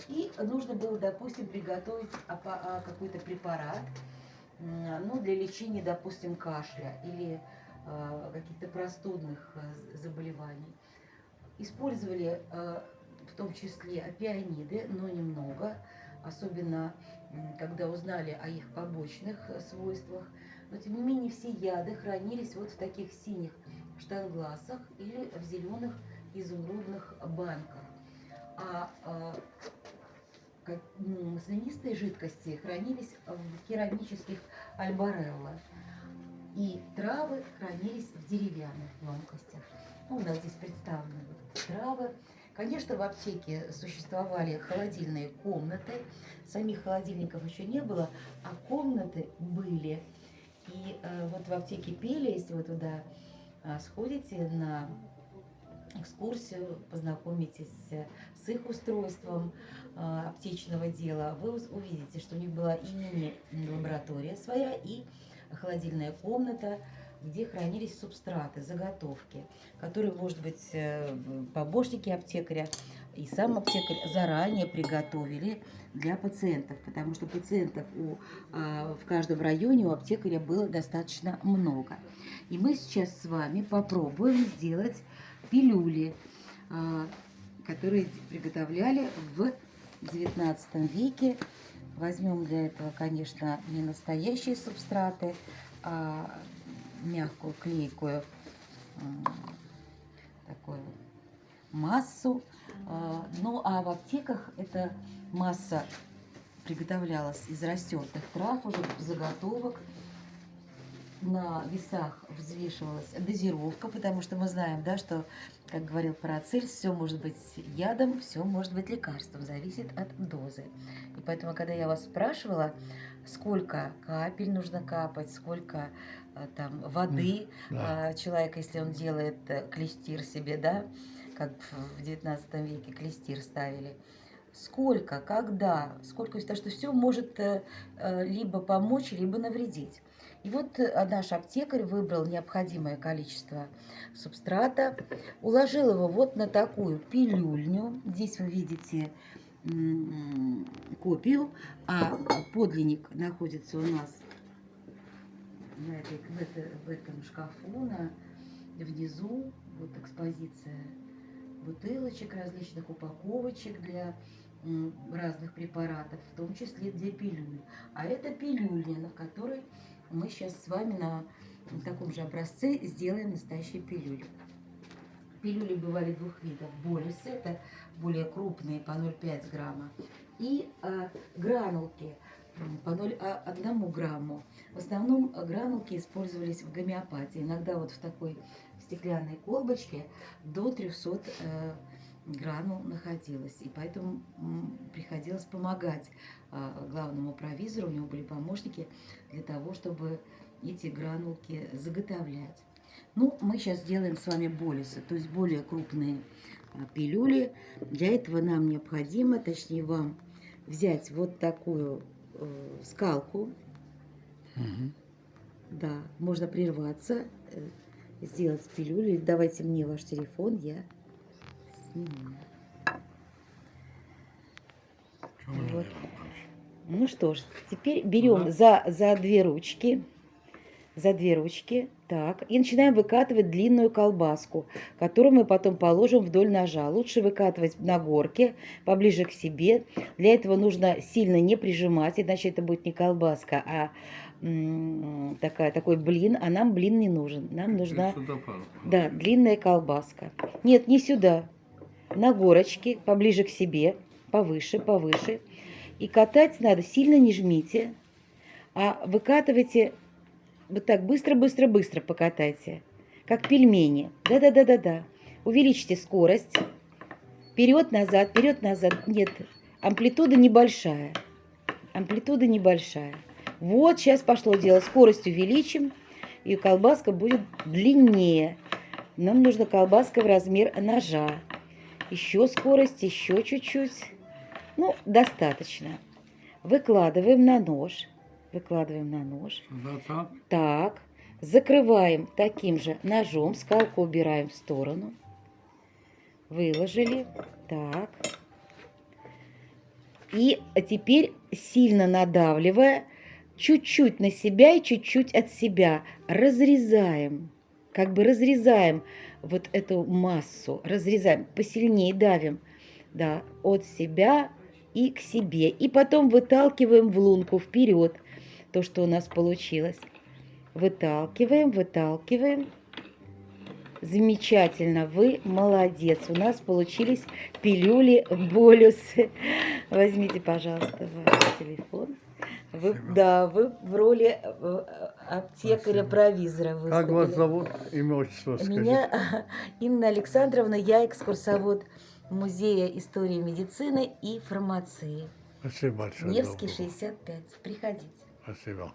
И нужно было, допустим, приготовить какой-то препарат, ну, для лечения, допустим, кашля или каких-то простудных заболеваний. Использовали в том числе опиониды, но немного, особенно когда узнали о их побочных свойствах. Но тем не менее все яды хранились вот в таких синих штангласах или в зеленых изумрудных банках. Маслянистые жидкости хранились в керамических альбарелло. И травы хранились в деревянных емкостях. Ну, у нас здесь представлены вот травы. Конечно, в аптеке существовали холодильные комнаты. Самих холодильников еще не было, а комнаты были. И вот в аптеке Пели, если вы туда сходите на экскурсию, познакомитесь с их устройством аптечного дела, вы увидите, что у них была и мини-лаборатория своя, и холодильная комната, где хранились субстраты, заготовки, которые, может быть, помощники аптекаря и сам аптекарь заранее приготовили для пациентов, потому что пациентов в каждом районе у аптекаря было достаточно много. И мы сейчас с вами попробуем сделать пилюли, которые приготовляли в XIX веке. Возьмем для этого, конечно, не настоящие субстраты, а мягкую клейкую такую массу. Ну а в аптеках эта масса приготовлялась из растертых трав, уже заготовок. На весах взвешивалась дозировка, потому что мы знаем, да, что, как говорил Парацельс, все может быть ядом, все может быть лекарством, зависит от дозы. И поэтому, когда я вас спрашивала, сколько капель нужно капать, сколько там воды человек, если он делает клестир себе, да, как в XIX веке клестир ставили, сколько, когда, сколько, потому что все может либо помочь, либо навредить. И вот наш аптекарь выбрал необходимое количество субстрата, уложил его вот на такую пилюльню. Здесь вы видите копию, а подлинник находится у нас в этом шкафу, внизу. Вот экспозиция бутылочек, различных упаковочек для разных препаратов, в том числе для пилюль. А это пилюльня, на которой мы сейчас с вами на таком же образце сделаем настоящие пилюли. Пилюли бывали двух видов. Болисы, это более крупные, по 0,5 грамма. И гранулки по 0,1 грамму. В основном гранулки использовались в гомеопатии. Иногда вот в такой стеклянной колбочке до 300 гранул находилось. И поэтому приходилось помогать главному провизору, у него были помощники, для того, чтобы эти гранулки заготовлять. Ну, мы сейчас сделаем с вами болисы, то есть более крупные пилюли. Для этого нам необходимо, точнее вам, взять вот такую скалку. Да, можно прерваться, сделать пилюли. Давайте мне ваш телефон, я сниму. Вот. Ну что ж, теперь берем за две ручки, так, и начинаем выкатывать длинную колбаску, которую мы потом положим вдоль ножа. Лучше выкатывать на горке, поближе к себе. Для этого нужно сильно не прижимать, иначе это будет не колбаска, а такой блин. А нам блин не нужен. Нам нужна длинная колбаска. Нет, не сюда. На горочке, поближе к себе, повыше. И катать надо, сильно не жмите, а выкатывайте вот так быстро покатайте, как пельмени. Да. Увеличьте скорость. Вперед-назад. Нет, амплитуда небольшая. Вот, сейчас пошло дело. Скорость увеличим, и колбаска будет длиннее. Нам нужна колбаска в размер ножа. Еще скорость, еще чуть-чуть. Ну, достаточно. Выкладываем на нож. Так. Закрываем таким же ножом. Скалку убираем в сторону. Выложили. Так. И теперь, сильно надавливая, чуть-чуть на себя и чуть-чуть от себя разрезаем. Как бы разрезаем вот эту массу. Разрезаем, посильнее давим. Да, от себя и к себе. И потом выталкиваем в лунку вперед то, что у нас получилось. Выталкиваем, выталкиваем. Замечательно, вы молодец. У нас получились пилюли-болюсы. Возьмите, пожалуйста, ваш телефон. Вы, да, вы в роли аптекаря-провизора выступили. Как вас зовут? Имя, отчество скажите. Меня Инна Александровна, я экскурсовод Музея истории медицины и фармации. Спасибо большое. Невский, доброго. 65. Приходите. Спасибо.